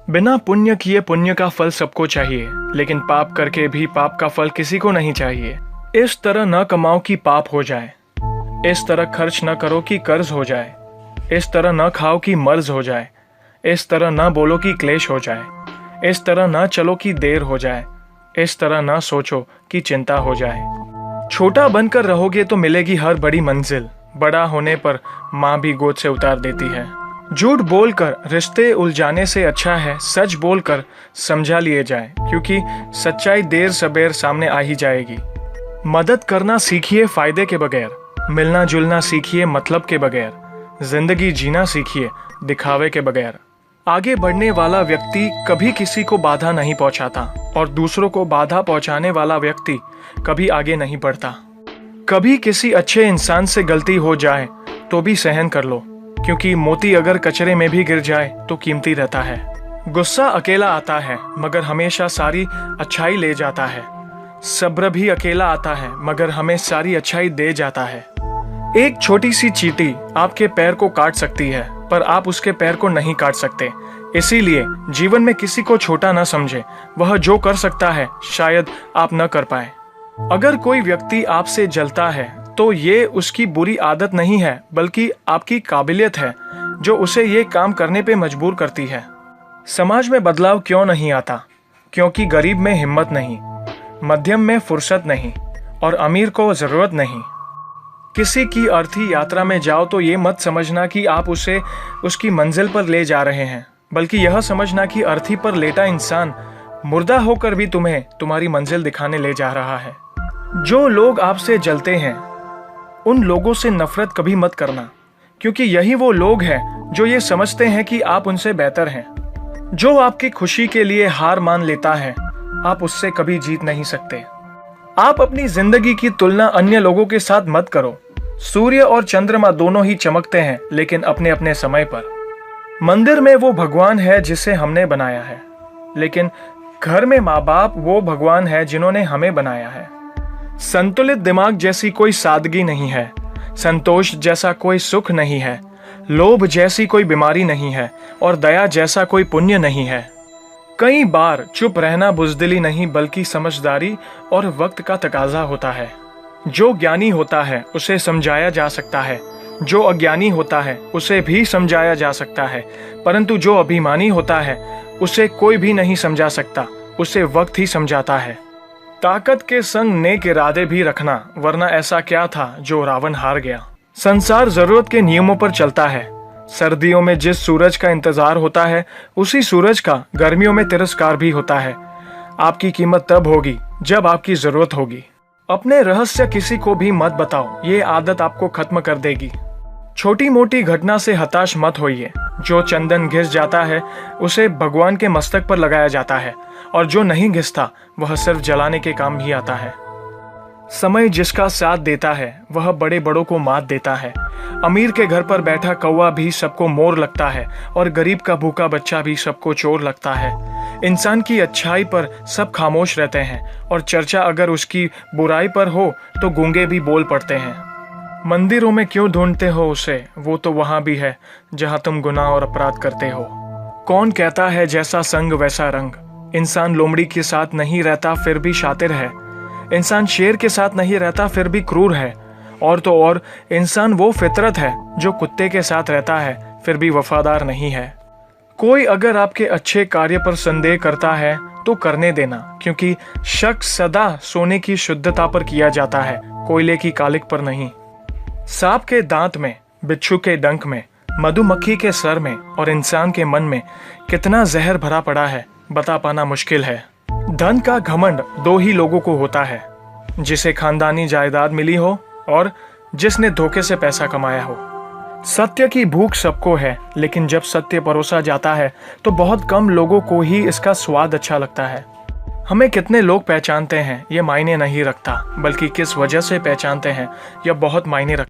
बिना पुण्य किए पुण्य का फल सबको चाहिए, लेकिन पाप करके भी पाप का फल किसी को नहीं चाहिए। इस तरह न कमाओ कि पाप हो जाए, इस तरह खर्च न करो कि कर्ज हो जाए, इस तरह न खाओ कि मर्ज हो जाए, इस तरह न बोलो कि क्लेश हो जाए, इस तरह न चलो कि देर हो जाए, इस तरह न सोचो कि चिंता हो जाए। छोटा बनकर रहोगे तो मिलेगी हर बड़ी मंजिल, बड़ा होने पर माँ भी गोद से उतार देती है। झूठ बोलकर रिश्ते उलझाने से अच्छा है सच बोलकर समझा लिए जाए, क्योंकि सच्चाई देर सबेर सामने आ ही जाएगी। मदद करना सीखिए फायदे के बगैर, मिलना जुलना सीखिए मतलब के बगैर, जिंदगी जीना सीखिए दिखावे के बगैर। आगे बढ़ने वाला व्यक्ति कभी किसी को बाधा नहीं पहुंचाता और दूसरों को बाधा पहुंचाने वाला व्यक्ति कभी आगे नहीं बढ़ता। कभी किसी अच्छे इंसान से गलती हो जाए तो भी सहन कर लो, क्योंकि मोती अगर कचरे में भी गिर जाए तो कीमती रहता है। गुस्सा अकेला आता है मगर हमेशा सारी अच्छाई ले जाता है। सब्र भी अकेला आता है मगर हमें सारी अच्छाई दे जाता है। एक छोटी सी चींटी आपके पैर को काट सकती है पर आप उसके पैर को नहीं काट सकते। इसीलिए जीवन में किसी को छोटा न समझे, वह जो कर सकता है शायद आप न कर पाए। अगर कोई व्यक्ति आपसे जलता है तो ये उसकी बुरी आदत नहीं है बल्कि आपकी काबिलियत है जो उसे ये काम करने पे मजबूर करती है। समाज में बदलाव क्यों नहीं आता? क्योंकि गरीब में हिम्मत नहीं, मध्यम में फुर्सत नहीं और अमीर को जरूरत नहीं। किसी की अर्थी यात्रा में जाओ तो ये मत समझना कि आप उसे उसकी मंजिल पर ले जा रहे हैं, बल्कि यह समझना कि अर्थी पर लेटा इंसान मुर्दा होकर भी तुम्हें तुम्हारी मंजिल दिखाने ले जा रहा है। जो लोग आपसे जलते हैं उन लोगों से नफरत कभी मत करना, क्योंकि यही वो लोग हैं जो ये समझते हैं कि आप उनसे बेहतर हैं। जो आपकी खुशी के लिए हार मान लेता है आप उससे कभी जीत नहीं सकते। आप अपनी जिंदगी की तुलना अन्य लोगों के साथ मत करो। सूर्य और चंद्रमा दोनों ही चमकते हैं लेकिन अपने अपने समय पर। मंदिर में वो भगवान है जिसे हमने बनाया है, लेकिन घर में माँ बाप वो भगवान है जिन्होंने हमें बनाया है। संतुलित दिमाग जैसी कोई सादगी नहीं है, संतोष जैसा कोई सुख नहीं है, लोभ जैसी कोई बीमारी नहीं है और दया जैसा कोई पुण्य नहीं है। कई बार चुप रहना बुजदिली नहीं बल्कि समझदारी और वक्त का तकाजा होता है। जो ज्ञानी होता है उसे समझाया जा सकता है, जो अज्ञानी होता है उसे भी समझाया जा सकता है, परंतु जो अभिमानी होता है उसे कोई भी नहीं समझा सकता, उसे वक्त ही समझाता है। ताकत के संग नेक इरादे भी रखना, वरना ऐसा क्या था जो रावण हार गया। संसार जरूरत के नियमों पर चलता है। सर्दियों में जिस सूरज का इंतजार होता है उसी सूरज का गर्मियों में तिरस्कार भी होता है। आपकी कीमत तब होगी जब आपकी जरूरत होगी। अपने रहस्य किसी को भी मत बताओ, ये आदत आपको खत्म कर देगी। छोटी मोटी घटना से हताश मत होइए। जो चंदन घिस जाता है उसे भगवान के मस्तक पर लगाया जाता है और जो नहीं घिसता वह सिर्फ जलाने के काम ही आता है। समय जिसका साथ देता है वह बड़े बड़ों को मात देता है। अमीर के घर पर बैठा कौवा भी सबको मोर लगता है और गरीब का भूखा बच्चा भी सबको चोर लगता है। इंसान की अच्छाई पर सब खामोश रहते हैं और चर्चा अगर उसकी बुराई पर हो तो गूंगे भी बोल पड़ते हैं। मंदिरों में क्यों ढूंढते हो उसे, वो तो वहां भी है जहां तुम गुनाह और अपराध करते हो। कौन कहता है जैसा संग वैसा रंग? इंसान लोमड़ी के साथ नहीं रहता फिर भी शातिर है। इंसान शेर के साथ नहीं रहता फिर भी क्रूर है। और तो और इंसान वो फितरत है जो कुत्ते के साथ रहता है फिर भी वफादार नहीं है। कोई अगर आपके अच्छे कार्य पर संदेह करता है तो करने देना, क्योंकि शक सदा सोने की शुद्धता पर किया जाता है, कोयले की कालिक पर नहीं। सांप के दांत में, बिच्छू के डंक में, मधुमक्खी के सर में और इंसान के मन में कितना जहर भरा पड़ा है बता पाना मुश्किल है। धन का घमंड दो ही लोगों को होता है, जिसे खानदानी जायदाद मिली हो और जिसने धोखे से पैसा कमाया हो। सत्य की भूख सबको है, लेकिन जब सत्य परोसा जाता है तो बहुत कम लोगों को ही इसका स्वाद अच्छा लगता है। हमें कितने लोग पहचानते हैं ये मायने नहीं रखता, बल्कि किस वजह से पहचानते हैं यह बहुत मायने रखता है।